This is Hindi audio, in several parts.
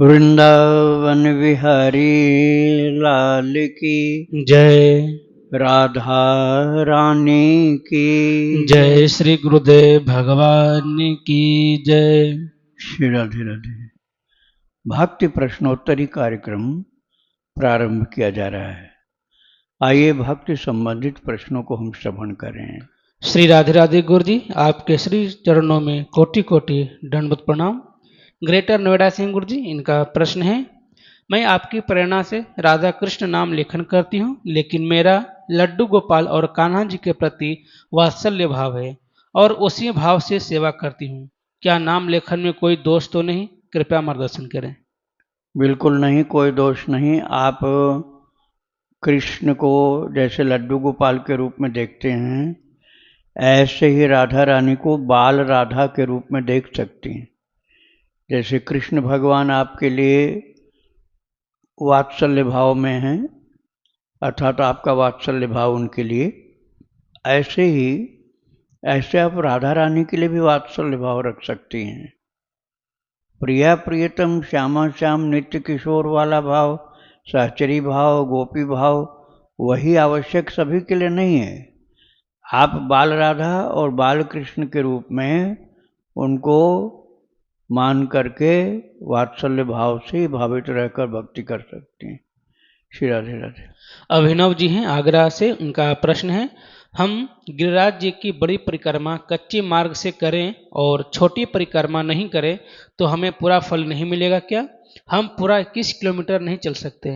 वृंदावन विहारी लाल की जय। राधा रानी की जय श्री गुरुदेव भगवान की जय। श्री राधे राधे। भक्ति प्रश्नोत्तरी कार्यक्रम प्रारंभ किया जा रहा है। आइए भक्ति संबंधित प्रश्नों को हम श्रवण करें। श्री राधे राधे गुरु जी, आपके श्री चरणों में कोटि कोटि दंडवत प्रणाम। ग्रेटर नोएडा से गुरु जी, इनका प्रश्न है, मैं आपकी प्रेरणा से राधा कृष्ण नाम लेखन करती हूँ, लेकिन मेरा लड्डू गोपाल और कान्हा जी के प्रति वात्सल्य भाव है और उसी भाव से सेवा करती हूँ। क्या नाम लेखन में कोई दोष तो नहीं? कृपया मार्गदर्शन करें। बिल्कुल नहीं, कोई दोष नहीं। आप कृष्ण को जैसे लड्डू गोपाल के रूप में देखते हैं, ऐसे ही राधा रानी को बाल राधा के रूप में देख सकती हैं। जैसे कृष्ण भगवान आपके लिए वात्सल्य भाव में हैं, अर्थात आपका वात्सल्य भाव उनके लिए, ऐसे आप राधा रानी के लिए भी वात्सल्य भाव रख सकती हैं। प्रिया प्रियतम श्यामा श्याम नित्य किशोर वाला भाव, सहचरी भाव, गोपी भाव वही आवश्यक सभी के लिए नहीं है। आप बाल राधा और बाल कृष्ण के रूप में उनको मान करके वात्सल्य भाव से भावित रहकर भक्ति कर सकते हैं। श्री राधे राधे। अभिनव जी हैं आगरा से, उनका प्रश्न है, हम गिरिराज जी की बड़ी परिक्रमा कच्चे मार्ग से करें और छोटी परिक्रमा नहीं करें तो हमें पूरा फल नहीं मिलेगा क्या? हम पूरा 21 किलोमीटर नहीं चल सकते?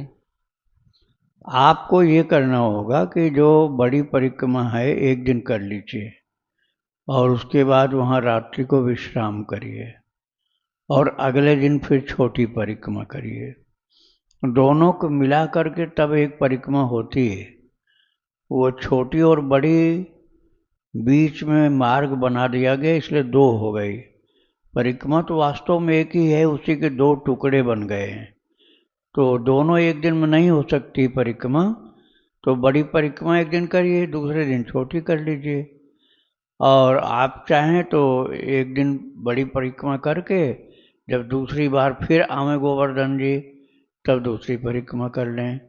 आपको ये करना होगा कि जो बड़ी परिक्रमा है एक दिन कर लीजिए और उसके बाद वहाँ रात्रि को विश्राम करिए और अगले दिन फिर छोटी परिक्रमा करिए। दोनों को मिला करके तब एक परिक्रमा होती है। वो छोटी और बड़ी बीच में मार्ग बना दिया गया, इसलिए दो हो गई। परिक्रमा तो वास्तव में एक ही है, उसी के दो टुकड़े बन गए हैं। तो दोनों एक दिन में नहीं हो सकती परिक्रमा, तो बड़ी परिक्रमा एक दिन करिए, दूसरे दिन छोटी कर लीजिए। और आप चाहें तो एक दिन बड़ी परिक्रमा करके जब दूसरी बार फिर आवे गोवर्धन जी, तब दूसरी परिक्रमा कर लें।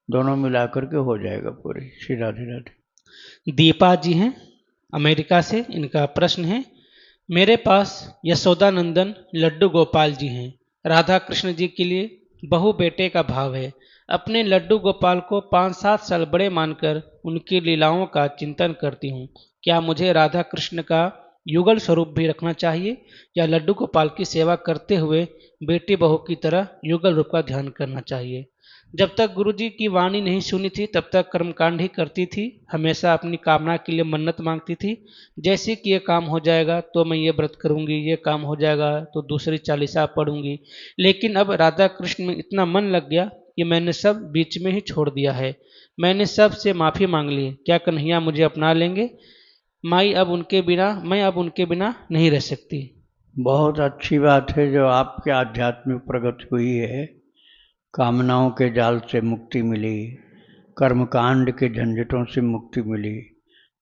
दोनों मिला करके हो जाएगा पूरी। श्री राधे राधे। दीपा जी हैं अमेरिका से, इनका प्रश्न है, मेरे पास यशोदानंदन लड्डू गोपाल जी हैं। राधा कृष्ण जी के लिए बहु बेटे का भाव है। अपने लड्डू गोपाल को 5-7 साल बड़े मानकर उनकी लीलाओं का चिंतन करती हूँ। क्या मुझे राधा कृष्ण का युगल स्वरूप भी रखना चाहिए या लड्डू गोपाल की सेवा करते हुए बेटी बहू की तरह युगल रूप का ध्यान करना चाहिए? जब तक गुरु जी की वाणी नहीं सुनी थी तब तक कर्मकांड ही करती थी। हमेशा अपनी कामना के लिए मन्नत मांगती थी, जैसे कि ये काम हो जाएगा तो मैं ये व्रत करूंगी, ये काम हो जाएगा तो दूसरी चालीसा पढ़ूंगी। लेकिन अब राधा कृष्ण में इतना मन लग गया कि मैंने सब बीच में ही छोड़ दिया है। मैंने सब से माफ़ी मांग ली। क्या कन्हैया मुझे अपना लेंगे? मैं अब उनके बिना नहीं रह सकती। बहुत अच्छी बात है जो आपके आध्यात्मिक प्रगति हुई है। कामनाओं के जाल से मुक्ति मिली, कर्मकांड के झंझटों से मुक्ति मिली,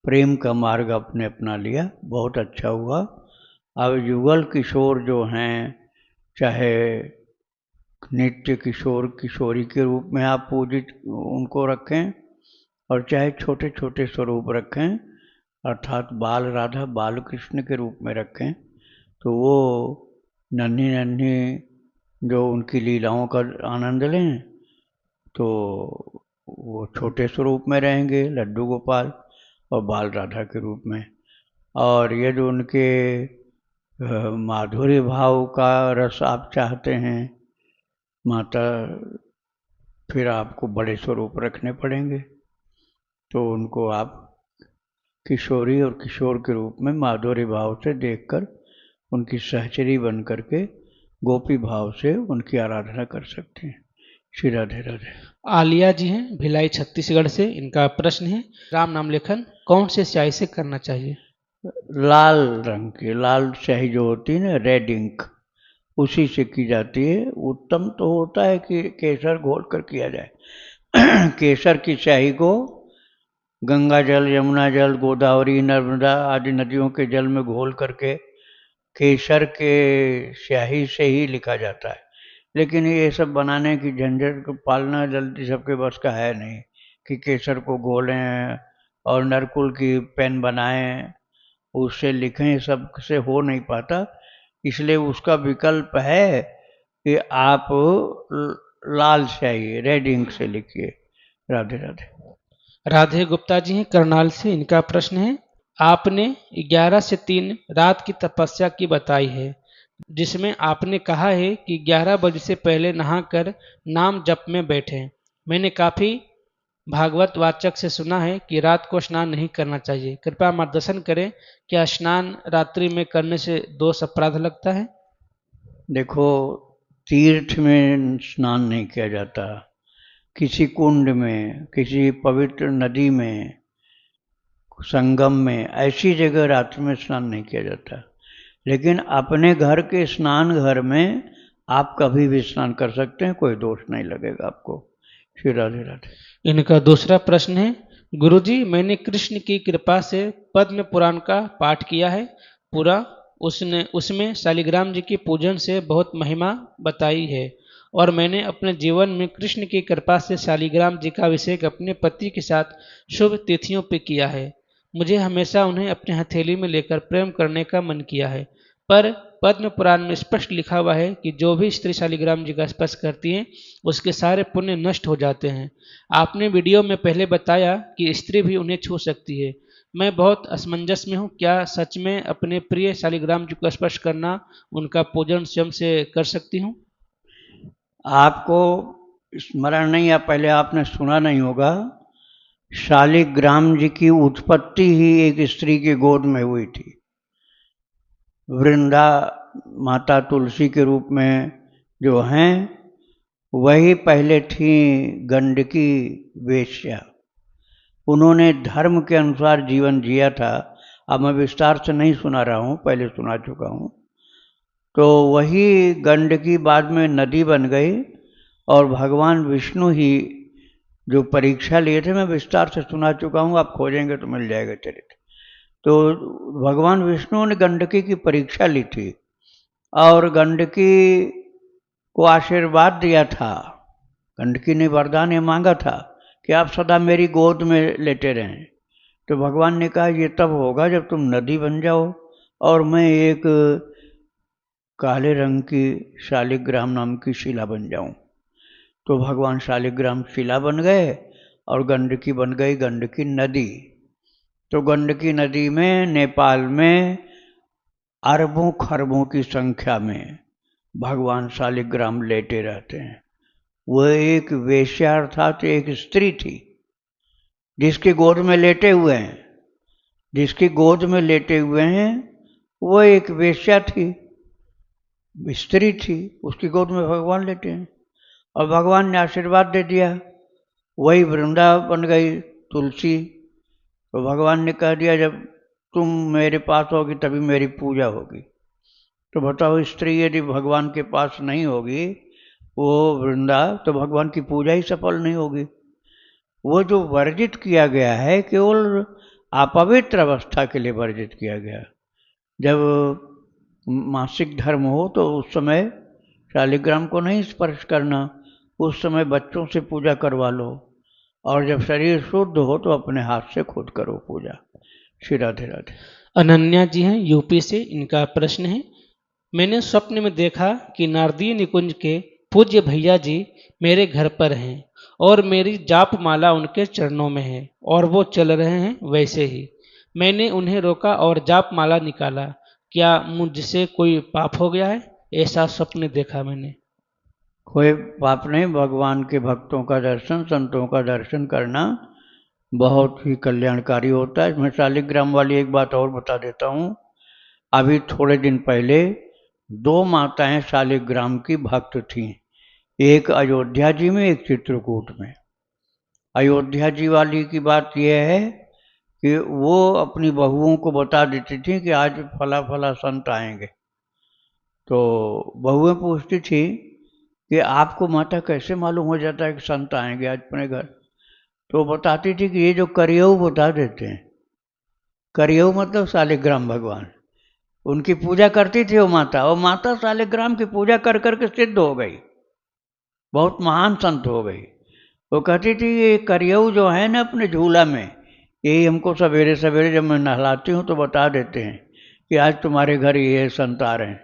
प्रेम का मार्ग आपने अपना लिया, बहुत अच्छा हुआ। अब युगल किशोर जो हैं, चाहे नित्य किशोर किशोरी के रूप में आप पूजित उनको रखें और चाहे छोटे छोटे स्वरूप रखें, अर्थात बाल राधा बाल कृष्ण के रूप में रखें, तो वो नन्ही नन्ही जो उनकी लीलाओं का आनंद लें, तो वो छोटे स्वरूप में रहेंगे लड्डू गोपाल और बाल राधा के रूप में। और ये जो उनके माधुर्य भाव का रस आप चाहते हैं माता, फिर आपको बड़े स्वरूप रखने पड़ेंगे। तो उनको आप किशोरी और किशोर के रूप में माधुर्य भाव से देखकर उनकी सहचरी बन करके गोपी भाव से उनकी आराधना कर सकते हैं। श्री राधे राधे। आलिया जी हैं भिलाई छत्तीसगढ़ से, इनका प्रश्न है, राम नाम लेखन कौन से स्याही से करना चाहिए? लाल रंग की लाल स्याही जो होती है ना, रेड इंक, उसी से की जाती है। उत्तम तो होता है कि केसर घोल कर किया जाए। केसर की स्याही को गंगा जल, यमुना जल, गोदावरी, नर्मदा आदि नदियों के जल में घोल करके केसर के स्याही से ही लिखा जाता है। लेकिन ये सब बनाने की झंझट को पालना जल्दी सबके बस का है नहीं कि केसर को घोलें और नरकुल की पेन बनाएं, उससे लिखें, ये सब से हो नहीं पाता। इसलिए उसका विकल्प है कि आप लाल स्याही रेड इंक से लिखिए। राधे राधे। राधे गुप्ता जी हैं करनाल से। इनका प्रश्न है, आपने 11 से 3 रात की तपस्या की बताई है, जिसमें आपने कहा है कि 11 बजे से पहले नहाकर नाम जप में बैठें। मैंने काफी भागवत वाचक से सुना है कि रात को स्नान नहीं करना चाहिए। कृपया मार्गदर्शन करें, क्या स्नान रात्रि में करने से दोष अपराध लगता है? देखो, तीर्थ में स्नान नहीं किया जाता, किसी कुंड में, किसी पवित्र नदी में, संगम में, ऐसी जगह रात्रि में स्नान नहीं किया जाता। लेकिन अपने घर के स्नान घर में आप कभी भी स्नान कर सकते हैं, कोई दोष नहीं लगेगा आपको। श्री राधे राधे। इनका दूसरा प्रश्न है, गुरुजी मैंने कृष्ण की कृपा से पद्म पुराण का पाठ किया है पूरा। उसमें शालिग्राम जी की पूजन से बहुत महिमा बताई है, और मैंने अपने जीवन में कृष्ण की कृपा से शालिग्राम जी का अभिषेक अपने पति के साथ शुभ तिथियों पे किया है। मुझे हमेशा उन्हें अपने हथेली में लेकर प्रेम करने का मन किया है, पर पद्म पुराण में स्पष्ट लिखा हुआ है कि जो भी स्त्री शालिग्राम जी का स्पर्श करती है उसके सारे पुण्य नष्ट हो जाते हैं। आपने वीडियो में पहले बताया कि स्त्री भी उन्हें छू सकती है। मैं बहुत असमंजस में हूँ, क्या सच में अपने प्रिय शालिग्राम जी को स्पर्श करना, उनका पूजन स्वयं से कर सकती हूँ? आपको स्मरण नहीं, या पहले आपने सुना नहीं होगा, शालिग्राम जी की उत्पत्ति ही एक स्त्री की गोद में हुई थी। वृंदा माता तुलसी के रूप में जो हैं, वही पहले थी गंडकी वेश्या। उन्होंने धर्म के अनुसार जीवन जिया था। अब मैं विस्तार से नहीं सुना रहा हूँ, पहले सुना चुका हूँ। तो वही गंडकी बाद में नदी बन गई, और भगवान विष्णु ही जो परीक्षा लिए थे, मैं विस्तार से सुना चुका हूँ, आप खोजेंगे तो मिल जाएगा चरित्र। तो भगवान विष्णु ने गंडकी की परीक्षा ली थी, और गंडकी को आशीर्वाद दिया था। गंडकी ने वरदान ये मांगा था कि आप सदा मेरी गोद में लेटे रहें। तो भगवान ने कहा ये तब होगा जब तुम नदी बन जाओ और मैं एक काले रंग की शालिग्राम नाम की शिला बन जाऊं। तो भगवान शालिग्राम शिला बन गए और गंडकी बन गई गंडकी नदी। तो गंडकी नदी में नेपाल में अरबों खरबों की संख्या में भगवान शालिग्राम लेटे रहते हैं। वह एक वेश्या अर्थात एक स्त्री थी जिसकी गोद में लेटे हुए हैं। जिसकी गोद में लेटे हुए हैं वह एक वेश्या थी, स्त्री थी, उसकी गोद में भगवान लेटे हैं और भगवान ने आशीर्वाद दे दिया। वही वृंदा बन गई तुलसी। तो भगवान ने कह दिया जब तुम मेरे पास होगी तभी मेरी पूजा होगी। तो बताओ, स्त्री यदि भगवान के पास नहीं होगी, वो वृंदा, तो भगवान की पूजा ही सफल नहीं होगी। वो जो वर्जित किया गया है केवल अपवित्र अवस्था के लिए वर्जित किया गया। जब मासिक धर्म हो तो उस समय शालिग्राम को नहीं स्पर्श करना, उस समय बच्चों से पूजा करवा लो, और जब शरीर शुद्ध हो तो अपने हाथ से खुद करो पूजा। श्री राधे राधे। अनन्या जी हैं यूपी से। इनका प्रश्न है, मैंने स्वप्न में देखा कि नारदीय निकुंज के पूज्य भैया जी मेरे घर पर हैं और मेरी जाप माला उनके चरणों में है और वो चल रहे हैं वैसे ही। मैंने उन्हें रोका और जाप माला निकाला। क्या मुझसे कोई पाप हो गया है? ऐसा स्वप्न देखा मैंने। कोई पाप नहीं। भगवान के भक्तों का दर्शन, संतों का दर्शन करना बहुत ही कल्याणकारी होता है। मैं शालिग्राम वाली एक बात और बता देता हूँ। अभी थोड़े दिन पहले दो माताएं शालिग्राम की भक्त थीं, एक अयोध्या जी में, एक चित्रकूट में। अयोध्या जी वाली की बात यह है कि वो अपनी बहुओं को बता देती थी कि आज फला फला संत आएंगे। तो बहुएं पूछती थी कि आपको माता कैसे मालूम हो जाता है कि संत आएंगे आज अपने घर? तो बताती थी कि ये जो करियऊ बता देते हैं। करियऊ मतलब शालिग्राम भगवान। उनकी पूजा करती थी वो माता, और माता शालिग्राम की पूजा कर करके सिद्ध हो गई। बहुत महान संत हो गई। वो कहती थी ये करियऊ जो है ना अपने झूला में, यही हमको सवेरे सवेरे जब मैं नहलाती हूँ तो बता देते हैं कि आज तुम्हारे घर ये संत आ रहे हैं।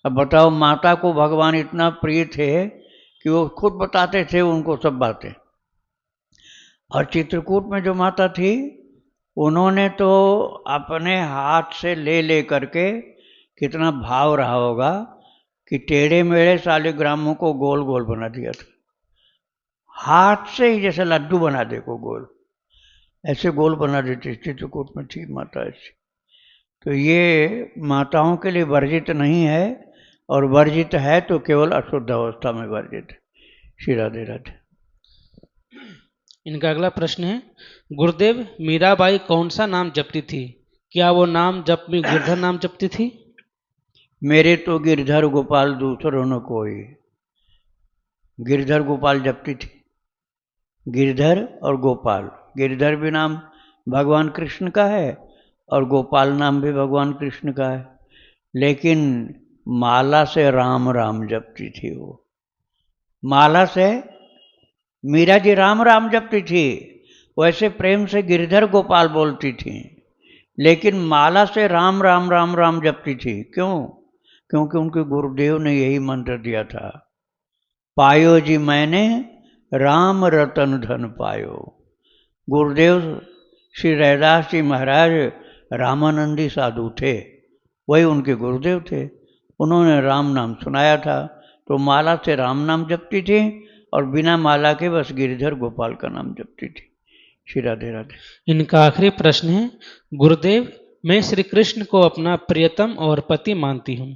अब बताओ, माता को भगवान इतना प्रिय थे कि वो खुद बताते थे उनको सब बातें। और चित्रकूट में जो माता थी, उन्होंने तो अपने हाथ से ले करके, कितना भाव रहा होगा कि टेढ़े मेढ़े शालिग्रामों को गोल गोल बना दिया था, हाथ से ही, जैसे लड्डू बना दे को गोल, ऐसे गोल बना देती। चित्रकूट में थी माता ऐसी। तो ये माताओं के लिए वर्जित नहीं है, और वर्जित है तो केवल अशुद्ध अवस्था में वर्जित है। श्री राधे राधे। इनका अगला प्रश्न है, गुरुदेव मीराबाई कौन सा नाम जपती थी? क्या वो नाम जप में गिरधर नाम जपती थी? मेरे तो गिरधर गोपाल दूसरों न कोई। गिरधर गोपाल जपती थी। गिरधर और गोपाल, गिरधर भी नाम भगवान कृष्ण का है और गोपाल नाम भी भगवान कृष्ण का है। लेकिन माला से राम राम जपती थी वो। माला से मीरा जी राम राम जपती थी, वैसे प्रेम से गिरधर गोपाल बोलती थी, लेकिन माला से राम राम राम राम जपती थी। क्यों? क्योंकि उनके गुरुदेव ने यही मंत्र दिया था, पायो जी मैंने राम रतन धन पायो। गुरुदेव श्री रैदास जी महाराज रामानंदी साधु थे, वही उनके गुरुदेव थे। उन्होंने राम नाम सुनाया था, तो माला से राम नाम जपती थी और बिना माला के बस गिरधर गोपाल का नाम जपती थी। श्री राधे राधे। इनका आखिरी प्रश्न है, गुरुदेव मैं श्री कृष्ण को अपना प्रियतम और पति मानती हूँ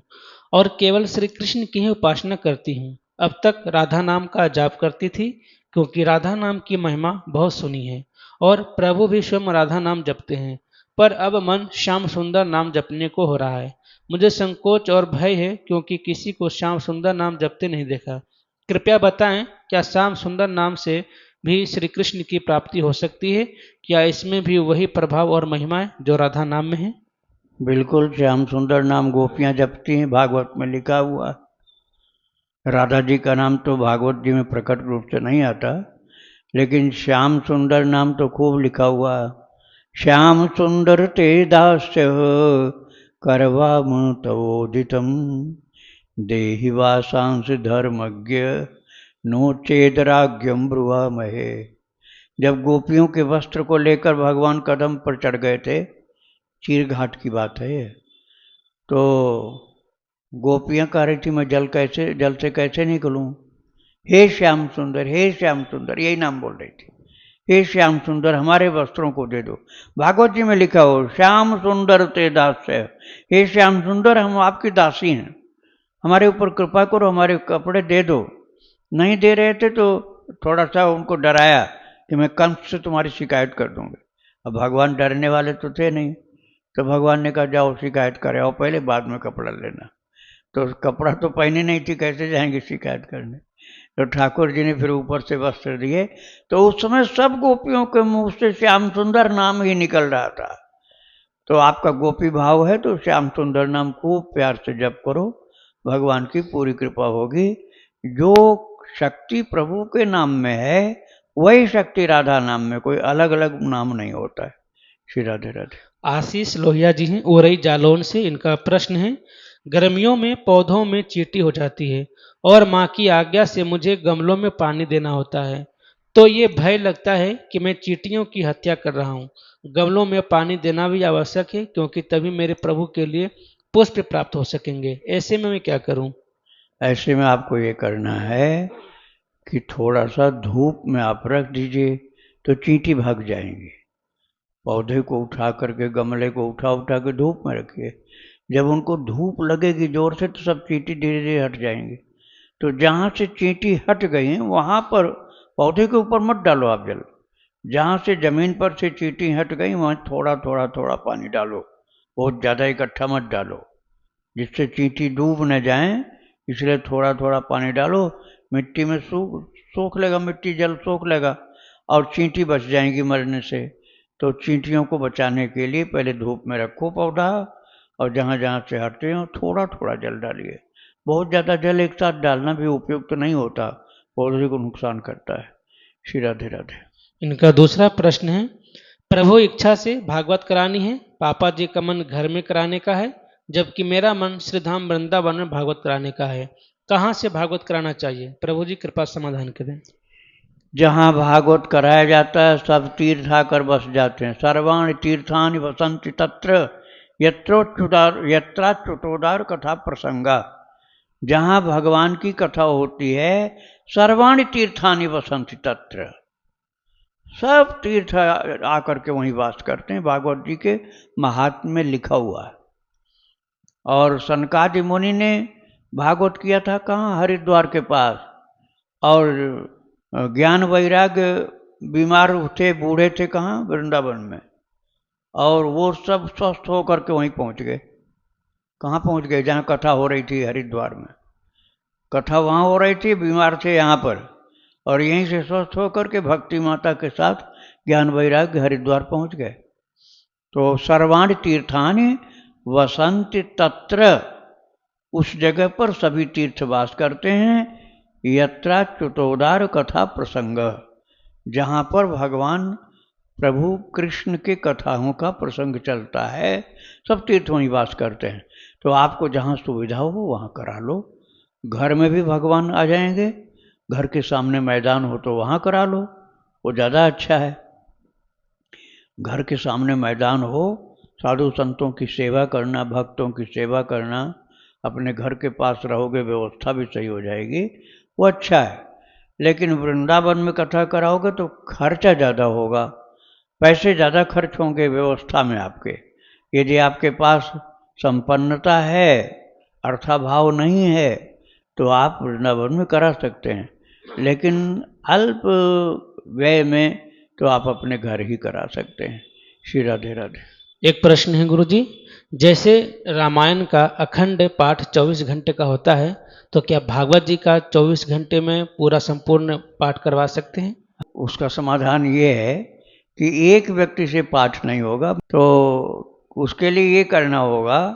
और केवल श्री कृष्ण की ही उपासना करती हूँ। अब तक राधा नाम का जाप करती थी, क्योंकि राधा नाम की महिमा बहुत सुनी है और प्रभु भी स्वयं राधा नाम जपते हैं, पर अब मन श्याम सुंदर नाम जपने को हो रहा है। मुझे संकोच और भय है, क्योंकि किसी को श्याम सुंदर नाम जपते नहीं देखा। कृपया बताएं, क्या श्याम सुंदर नाम से भी श्री कृष्ण की प्राप्ति हो सकती है? क्या इसमें भी वही प्रभाव और महिमा है जो राधा नाम में है? बिल्कुल, श्याम सुंदर नाम गोपियां जपती हैं, भागवत में लिखा हुआ। राधा जी का नाम तो भागवत जी में प्रकट रूप से नहीं आता, लेकिन श्याम सुंदर नाम तो खूब लिखा हुआ। श्याम सुंदर ते दास्य करवाम तवोदितम देहि वासांस धर्मज्ञ नो चेदराग्यम ब्रुवामहे। जब गोपियों के वस्त्र को लेकर भगवान कदम पर चढ़ गए थे, चीरघाट की बात है ये, तो गोपियां कह रही थी मैं जल से कैसे निकलूं? हे श्याम सुंदर, हे श्याम सुंदर, यही नाम बोल रही थी। हे श्याम सुंदर, हमारे वस्त्रों को दे दो। भागवत जी में लिखा हो, श्याम सुंदर ते दास्य। हे श्याम सुंदर, हम आपकी दासी हैं, हमारे ऊपर कृपा करो, हमारे कपड़े दे दो। नहीं दे रहे थे तो थोड़ा सा उनको डराया कि मैं कंस से तुम्हारी शिकायत कर दूंगा। अब भगवान डरने वाले तो थे नहीं, तो भगवान ने कहा जाओ शिकायत करे आओ पहले, बाद में कपड़ा लेना। तो कपड़ा तो पहने नहीं थी, कैसे जाएंगे शिकायत करने? तो ठाकुर जी ने फिर ऊपर से वस्त्र दिए, तो उस समय सब गोपियों के मुंह से श्याम सुंदर नाम ही निकल रहा था। तो आपका गोपी भाव है तो श्याम सुंदर नाम खूब प्यार से जप करो, भगवान की पूरी कृपा होगी। जो शक्ति प्रभु के नाम में है वही शक्ति राधा नाम में, कोई अलग अलग नाम नहीं होता है। श्री राधे राधे। आशीष लोहिया जी हैं ओरई जालौन से। इनका प्रश्न है, गर्मियों में पौधों में चींटी हो जाती है और माँ की आज्ञा से मुझे गमलों में पानी देना होता है, तो ये भय लगता है कि मैं चींटियों की हत्या कर रहा हूँ। गमलों में पानी देना भी आवश्यक है, क्योंकि तभी मेरे प्रभु के लिए पुष्प प्राप्त हो सकेंगे। ऐसे में मैं क्या करूँ? ऐसे में आपको ये करना है कि थोड़ा सा धूप में आप रख दीजिए, तो चींटी भाग जाएंगी। पौधे को उठा करके, गमले को उठा उठा के धूप में रखिए। जब उनको धूप लगेगी जोर से तो सब चींटी धीरे धीरे हट जाएंगी। तो जहाँ से चींटी हट गई वहाँ पर पौधे के ऊपर मत डालो आप जल, जहाँ से जमीन पर से चींटी हट गई वहाँ थोड़ा थोड़ा थोड़ा पानी डालो, बहुत ज़्यादा इकट्ठा मत डालो, जिससे चींटी डूब न जाए, इसलिए थोड़ा थोड़ा पानी डालो। मिट्टी में सूख लेगा, मिट्टी जल सूख लेगा और चींटी बच जाएंगी मरने से। तो चींटियों को बचाने के लिए पहले धूप में रखो पौधा, और जहाँ जहाँ से हटते हो थोड़ा थोड़ा जल डालिए। बहुत ज़्यादा जल एक साथ डालना भी उपयुक्त नहीं होता, पौधे को नुकसान करता है। श्री राधे राधे। इनका दूसरा प्रश्न है, प्रभु इच्छा से भागवत करानी है, पापा जी का मन घर में कराने का है, जबकि मेरा मन श्रीधाम वृंदावन में भागवत कराने का है। कहाँ से भागवत कराना चाहिए? प्रभु जी कृपा समाधान करें। जहाँ भागवत कराया जाता है सब तीर्थ आकर बस जाते हैं। सर्वाणि तीर्थानि वसन्ति तत्र यत्राच्युतोदार कथा प्रसंगा। जहाँ भगवान की कथा होती है सर्वाणि तीर्थानि वसन्ति तत्र, सब तीर्थ आकर के वहीं वास करते हैं। भागवत जी के महात्म्य में लिखा हुआ है। और सनकादि मुनि ने भागवत किया था कहाँ? हरिद्वार के पास। और ज्ञान वैराग्य बीमार थे, बूढ़े थे कहाँ? वृंदावन में। और वो सब स्वस्थ होकर के वहीं पहुंच गए। कहाँ पहुंच गए? जहाँ कथा हो रही थी हरिद्वार में। कथा वहाँ हो रही थी, बीमार थे यहाँ पर, और यहीं से स्वस्थ होकर के भक्ति माता के साथ ज्ञान वैराग्य हरिद्वार पहुंच गए। तो सर्वाणि तीर्थानि वसन्ति तत्र, उस जगह पर सभी तीर्थवास करते हैं। यत्राच्युतोदार कथा प्रसंग, जहाँ पर भगवान प्रभु कृष्ण के कथाओं का प्रसंग चलता है, सब तीर्थ वहीं वास करते हैं। तो आपको जहाँ सुविधा हो वहाँ करा लो। घर में भी भगवान आ जाएंगे, घर के सामने मैदान हो तो वहाँ करा लो, वो ज़्यादा अच्छा है। घर के सामने मैदान हो, साधु संतों की सेवा करना, भक्तों की सेवा करना, अपने घर के पास रहोगे, व्यवस्था भी सही हो जाएगी, वो अच्छा है। लेकिन वृंदावन में कथा कराओगे तो खर्चा ज़्यादा होगा, पैसे ज़्यादा खर्च होंगे व्यवस्था में आपके। यदि आपके पास संपन्नता है, अर्थाभाव नहीं है, तो आप वृंदावन में करा सकते हैं। लेकिन अल्प व्यय में तो आप अपने घर ही करा सकते हैं। श्री राधे राधे। एक प्रश्न है गुरु जी, जैसे रामायण का अखंड पाठ 24 घंटे का होता है, तो क्या भागवत जी का 24 घंटे में पूरा संपूर्ण पाठ करवा सकते हैं? उसका समाधान ये है कि एक व्यक्ति से पाठ नहीं होगा, तो उसके लिए ये करना होगा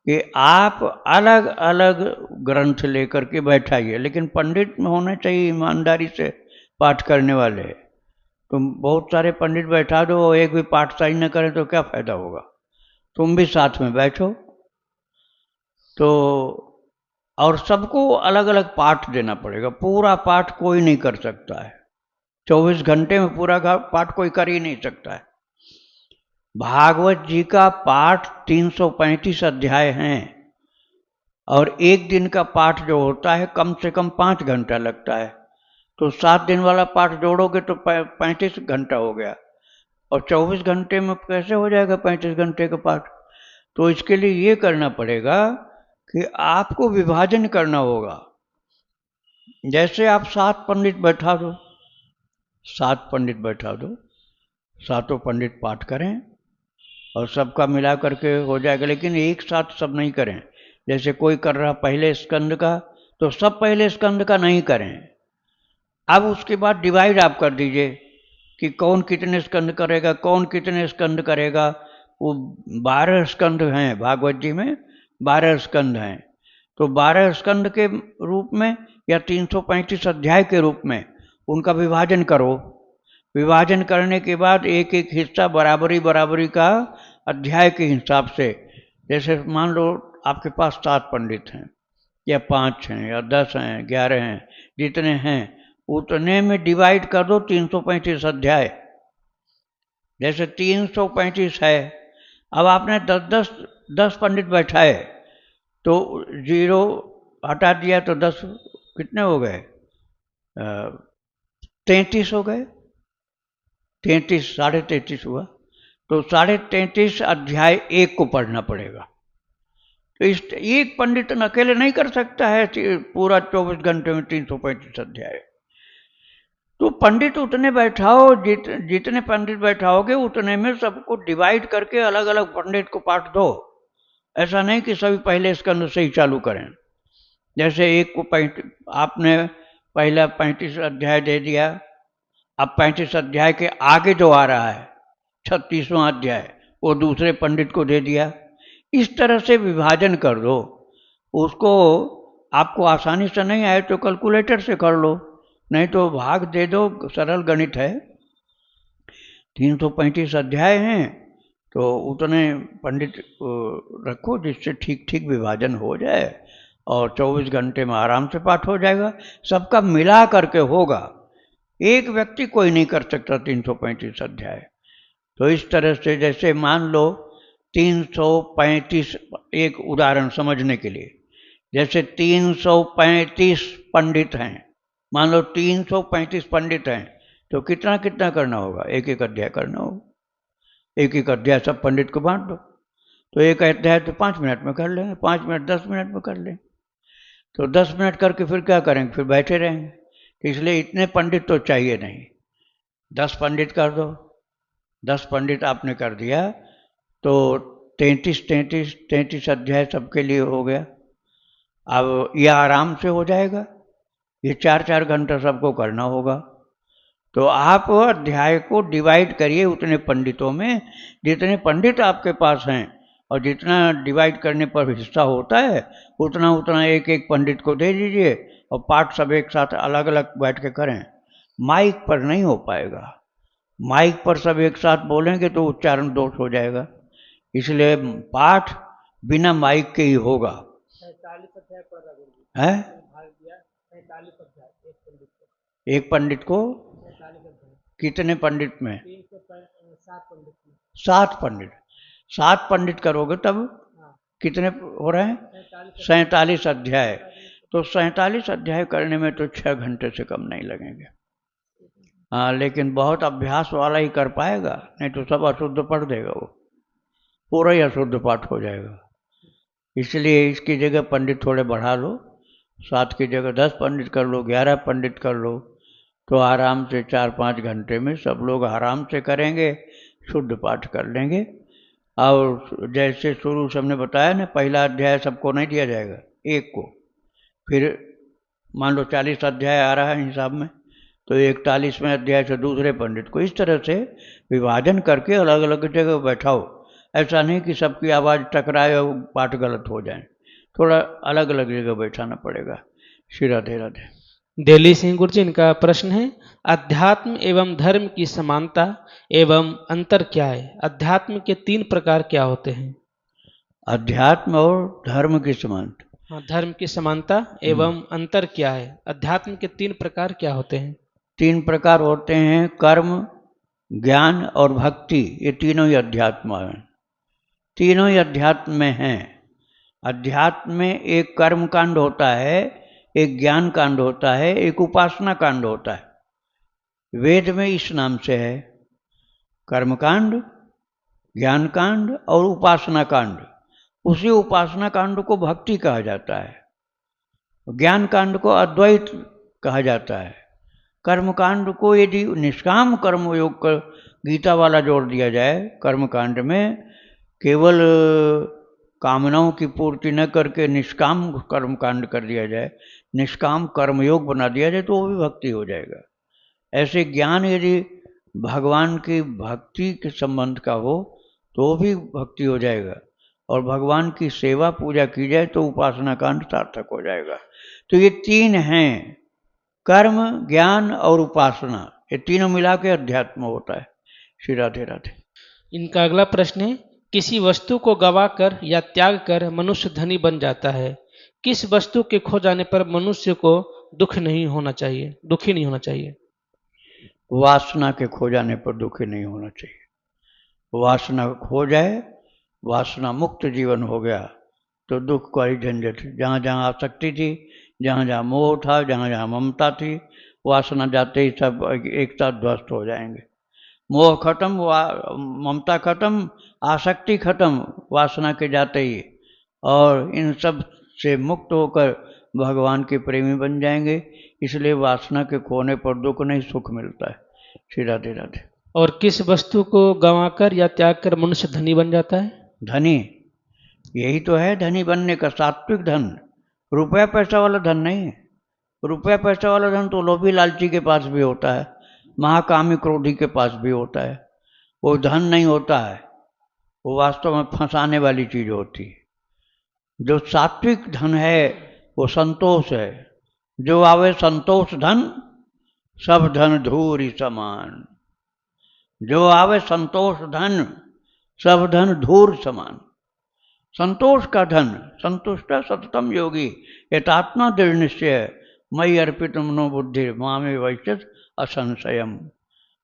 कि आप अलग अलग ग्रंथ लेकर के बैठाइए, लेकिन पंडित में होने चाहिए ईमानदारी से पाठ करने वाले। तुम बहुत सारे पंडित बैठा दो, एक भी पाठ सही न करें तो क्या फायदा होगा? तुम भी साथ में बैठो। तो और सबको अलग अलग पाठ देना पड़ेगा। पूरा पाठ कोई नहीं कर सकता है, 24 घंटे में पूरा पाठ कोई कर ही नहीं सकता है। भागवत जी का पाठ 335 अध्याय हैं, और एक दिन का पाठ जो होता है कम से कम 5 घंटा लगता है। तो 7 दिन वाला पाठ जोड़ोगे तो 35 घंटा हो गया, और 24 घंटे में कैसे हो जाएगा 35 घंटे का पाठ? तो इसके लिए ये करना पड़ेगा कि आपको विभाजन करना होगा। जैसे आप 7 पंडित बैठा दो, 7 पंडित बैठा दो, सातों पंडित पाठ करें और सबका मिला करके हो जाएगा। लेकिन एक साथ सब नहीं करें। जैसे कोई कर रहा पहले स्कंद का, तो सब पहले स्कंद का नहीं करें। अब उसके बाद डिवाइड आप कर दीजिए कि कौन कितने स्कंद करेगा, कौन कितने स्कंद करेगा। वो 12 स्कंद हैं भागवत जी में, 12 स्कंद हैं। तो 12 स्कंद के रूप में या 335 अध्याय के रूप में उनका विभाजन करो। विभाजन करने के बाद एक एक हिस्सा बराबरी बराबरी का अध्याय के हिसाब से, जैसे मान लो आपके पास 7 पंडित हैं या 5 हैं या 10 हैं, 11 हैं, जितने हैं उतने में डिवाइड कर दो 335 अध्याय। जैसे 335 है, अब आपने 10 पंडित बैठाए तो 0 हटा दिया तो 10 कितने हो गए? 33 हो गए। 33 33.5 हुआ। तो 33.5 अध्याय एक को पढ़ना पड़ेगा। तो इस एक पंडित अकेले नहीं कर सकता है पूरा 24 घंटे में 335 अध्याय। तो पंडित उतने बैठाओ, जितने पंडित बैठाओगे उतने में सबको डिवाइड करके अलग अलग पंडित को पाठ दो। ऐसा नहीं कि सभी पहले स्कंद से ही चालू करें। जैसे एक को आपने पहला 35 अध्याय दे दिया, अब 35 अध्याय के आगे जो आ रहा है 36वां अध्याय वो दूसरे पंडित को दे दिया। इस तरह से विभाजन कर दो। उसको आपको आसानी से नहीं आए तो कैलकुलेटर से कर लो, नहीं तो भाग दे दो, सरल गणित है। 335 अध्याय हैं तो उतने पंडित रखो जिससे ठीक ठीक विभाजन हो जाए और 24 घंटे में आराम से पाठ हो जाएगा। सबका मिला करके होगा, एक व्यक्ति कोई नहीं कर सकता 335 अध्याय। तो इस तरह से जैसे मान लो 335, एक उदाहरण समझने के लिए, जैसे 335 पंडित हैं, मान लो 335 पंडित हैं तो कितना कितना करना होगा, एक एक अध्याय करना होगा। एक एक अध्याय सब पंडित को बांट दो, तो एक अध्याय तो 5 मिनट में कर लेंगे, 5 मिनट 10 मिनट में कर लेंगे। तो 10 मिनट करके फिर क्या करेंगे, फिर बैठे रहेंगे। तो इसलिए इतने पंडित तो चाहिए नहीं, 10 पंडित कर दो। 10 पंडित आपने कर दिया तो 33 अध्याय सबके लिए हो गया। अब यह आराम से हो जाएगा, ये 4-4 घंटा सबको करना होगा। तो आप अध्याय को डिवाइड करिए उतने पंडितों में, जितने पंडित आपके पास हैं, और जितना डिवाइड करने पर हिस्सा होता है उतना उतना एक एक पंडित को दे दीजिए और पाठ सब एक साथ अलग अलग बैठ के करें। माइक पर नहीं हो पाएगा, माइक पर सब एक साथ बोलेंगे तो उच्चारण दोष हो जाएगा, इसलिए पाठ बिना माइक के ही होगा। 45 अध्याय पढ़ रहा है भाग दिया, 45 अध्याय एक पंडित को 45 अध्याय कितने पंडित में, 307 पंडित में 7 पंडित। 7 पंडित करोगे तब कितने हो रहे हैं, 47 अध्याय। तो 47 अध्याय करने में तो 6 घंटे से कम नहीं लगेंगे। हाँ, लेकिन बहुत अभ्यास वाला ही कर पाएगा, नहीं तो सब अशुद्ध पढ़ देगा, वो पूरा ही अशुद्ध पाठ हो जाएगा। इसलिए इसकी जगह पंडित थोड़े बढ़ा लो, 7 की जगह 10 पंडित कर लो, 11 पंडित कर लो, तो आराम से 4-5 घंटे में सब लोग आराम से करेंगे, शुद्ध पाठ कर लेंगे। और जैसे शुरू से हमने बताया ना, पहला अध्याय सबको नहीं दिया जाएगा, एक को। फिर मान लो 40 अध्याय आ रहा है हिसाब में, तो 41वें अध्याय से दूसरे पंडित को, इस तरह से विभाजन करके अलग अलग जगह बैठाओ। ऐसा नहीं कि सबकी आवाज़ टकराए और पाठ गलत हो जाए, थोड़ा अलग अलग जगह बैठाना पड़ेगा। श्री राधे राधे। दिल्ली सिंह गुरु जी, इनका प्रश्न है, अध्यात्म एवं धर्म की समानता एवं अंतर क्या है? अध्यात्म के 3 प्रकार क्या होते हैं? अध्यात्म और धर्म की समानता। हाँ, धर्म की समानता एवं अंतर क्या है? अध्यात्म के 3 प्रकार क्या होते हैं? 3 प्रकार होते हैं, कर्म, ज्ञान और भक्ति, ये तीनों ही अध्यात्म हैं, तीनों ही अध्यात्म में हैं। अध्यात्म में एक कर्म कांड होता है, एक ज्ञान कांड होता है, एक उपासना कांड होता है। वेद में इस नाम से है, कर्म कांड, ज्ञान कांड और उपासना कांड। उसी उपासना कांड को भक्ति कहा जाता है, ज्ञान कांड को अद्वैत कहा जाता है। कर्म कांड को यदि निष्काम कर्मयोग कर गीता वाला जोड़ दिया जाए, कर्म कांड में केवल कामनाओं की पूर्ति न करके निष्काम कर्म कांड कर दिया जाए, निष्काम कर्मयोग बना दिया जाए, तो वो भी भक्ति हो जाएगा। ऐसे ज्ञान यदि भगवान की भक्ति के संबंध का हो तो भी भक्ति हो जाएगा, और भगवान की सेवा पूजा की जाए तो उपासना कांड सार्थक हो जाएगा। तो ये 3 हैं, कर्म, ज्ञान और उपासना, ये तीनों मिला के अध्यात्म होता है। श्री राधे राधे। इनका अगला प्रश्न है, किसी वस्तु को गवा कर या त्याग कर मनुष्य धनी बन जाता है, किस वस्तु के खो जाने पर मनुष्य को दुखी नहीं होना चाहिए? वासना के खो जाने पर दुखी नहीं होना चाहिए। वासना खो जाए, वासना मुक्त जीवन हो गया तो दुख का ही झंझट, जहाँ जहाँ आसक्ति थी, जहाँ जहाँ मोह था, जहाँ जहाँ ममता थी, वासना जाते ही सब एक साथ ध्वस्त हो जाएंगे। मोह खत्म, ममता खत्म, आसक्ति खत्म वासना के जाते ही, और इन सब से मुक्त होकर भगवान के प्रेमी बन जाएंगे। इसलिए वासना के खोने पर दुख नहीं, सुख मिलता है। श्री राधे राधे। और किस वस्तु को गंवाकर या त्याग कर मनुष्य धनी बन जाता है? धनी, यही तो है धनी बनने का, सात्विक धन, रुपया पैसा वाला धन नहीं। रुपया पैसा वाला धन तो लोभी लालची के पास भी होता है, महाकामी क्रोधी के पास भी होता है, वो धन नहीं होता है, वो वास्तव में फंसाने वाली चीज होती है। जो सात्विक धन है वो संतोष है। जो आवे संतोष धन, सब धन धूरी समान। जो आवे संतोष धन, सब धन धूर समान। संतोष का धन, संतुष्ट सततम योगी यतात्मा दृढ़ निश्चय मयि अर्पित मनोबुद्धि मामे वैश्यत असंशयम।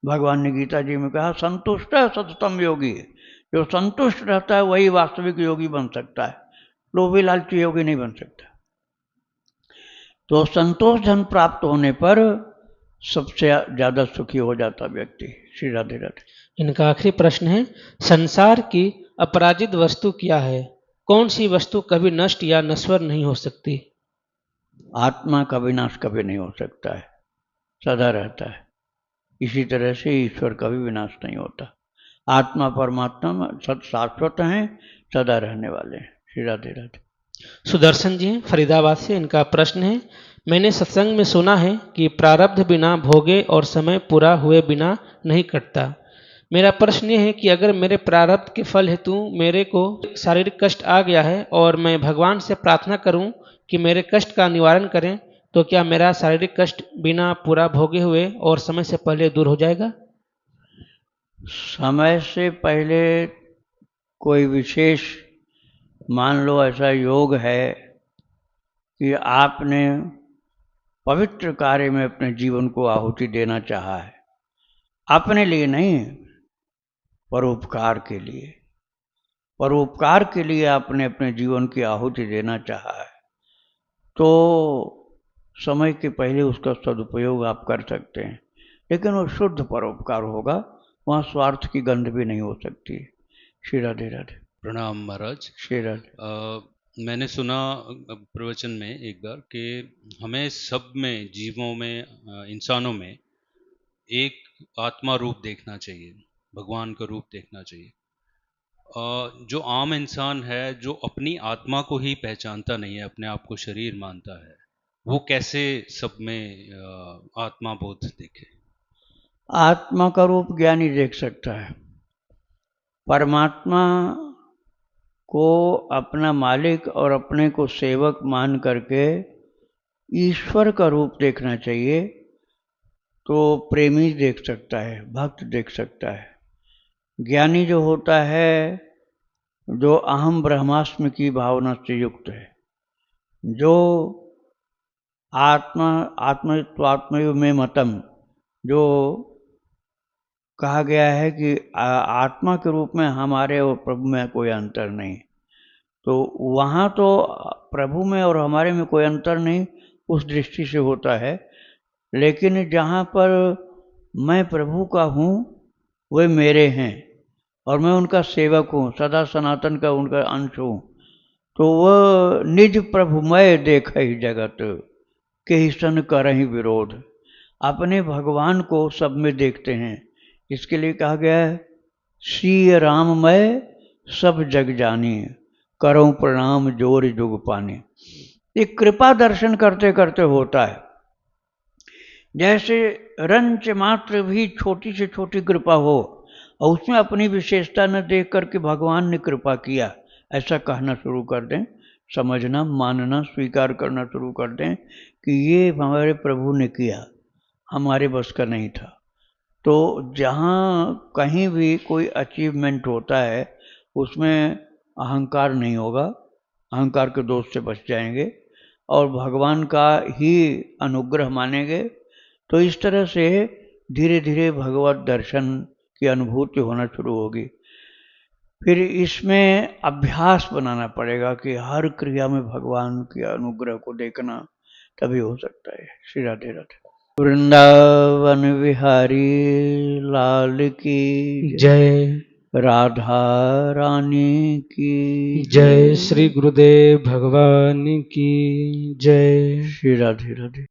भगवान ने गीता जी में कहा संतुष्ट सततम योगी, जो संतुष्ट रहता है वही वास्तविक योगी बन सकता है, लोभी लालची योगी नहीं बन सकता। तो संतोष धन प्राप्त होने पर सबसे ज्यादा सुखी हो जाता व्यक्ति। श्री राधे राधे। इनका आखिरी प्रश्न है, संसार की अपराजित वस्तु क्या है? कौन सी वस्तु कभी नष्ट या नश्वर नहीं हो सकती? आत्मा का विनाश कभी नहीं हो सकता है, सदा रहता है। इसी तरह से ईश्वर का भी विनाश नहीं होता। आत्मा परमात्मा शाश्वत हैं, सदा रहने वाले हैं। श्री राधे राधे। सुदर्शन जी हैं फरीदाबाद से, इनका प्रश्न है, मैंने सत्संग में सुना है कि प्रारब्ध बिना भोगे और समय पूरा हुए बिना नहीं कटता। मेरा प्रश्न ये है कि अगर मेरे प्रारब्ध के फल हेतु मेरे को शारीरिक कष्ट आ गया है और मैं भगवान से प्रार्थना करूं कि मेरे कष्ट का निवारण करें, तो क्या मेरा शारीरिक कष्ट बिना पूरा भोगे हुए और समय से पहले दूर हो जाएगा? समय से पहले कोई विशेष, मान लो ऐसा योग है कि आपने पवित्र कार्य में अपने जीवन को आहुति देना चाहा है, अपने लिए नहीं, परोपकार के लिए। परोपकार के लिए आपने अपने जीवन की आहुति देना चाहा है, तो समय के पहले उसका सदुपयोग आप कर सकते हैं, लेकिन वो शुद्ध परोपकार होगा, वहाँ स्वार्थ की गंध भी नहीं हो सकती। श्री राधे राधे। प्रणाम महाराज। श्री राधे। मैंने सुना प्रवचन में एक बार कि हमें सब में, जीवों में, इंसानों में एक आत्मा रूप देखना चाहिए, भगवान का रूप देखना चाहिए। जो आम इंसान है, जो अपनी आत्मा को ही पहचानता नहीं है, अपने आप को शरीर मानता है, वो कैसे सब में आत्मा बोध देखे? आत्मा का रूप ज्ञानी देख सकता है। परमात्मा को अपना मालिक और अपने को सेवक मान करके ईश्वर का रूप देखना चाहिए, तो प्रेमी देख सकता है, भक्त देख सकता है। ज्ञानी जो होता है, जो अहम ब्रह्मास्मि की भावना से युक्त है, जो आत्मैव में मतम, जो कहा गया है कि आत्मा के रूप में हमारे और प्रभु में कोई अंतर नहीं, तो वहाँ तो प्रभु में और हमारे में कोई अंतर नहीं उस दृष्टि से होता है, लेकिन जहाँ पर मैं प्रभु का हूँ, वे मेरे हैं और मैं उनका सेवक हूँ, सदा सनातन का उनका अंश हूँ, तो वह निज प्रभुमय देख ही जगत के ही सन करहि विरोध। अपने भगवान को सब में देखते हैं, इसके लिए कहा गया है श्री राममय सब जग जानी, करो प्रणाम जोर जुग पानी। ये कृपा दर्शन करते करते होता है। जैसे रंच मात्र भी छोटी से छोटी कृपा हो और उसमें अपनी विशेषता न देख करके भगवान ने कृपा किया, ऐसा कहना शुरू कर दें, समझना, मानना, स्वीकार करना शुरू कर दें कि ये हमारे प्रभु ने किया, हमारे बस का नहीं था। तो जहाँ कहीं भी कोई अचीवमेंट होता है, उसमें अहंकार नहीं होगा, अहंकार के दोष से बच जाएंगे और भगवान का ही अनुग्रह मानेंगे। तो इस तरह से धीरे धीरे भगवत दर्शन की अनुभूति होना शुरू होगी। फिर इसमें अभ्यास बनाना पड़ेगा कि हर क्रिया में भगवान के अनुग्रह को देखना, तभी हो सकता है। श्री राधे राधे। वृंदावन विहारी लाल की जय। राधा रानी की जय। श्री गुरुदेव भगवान की जय। श्री राधे राधे।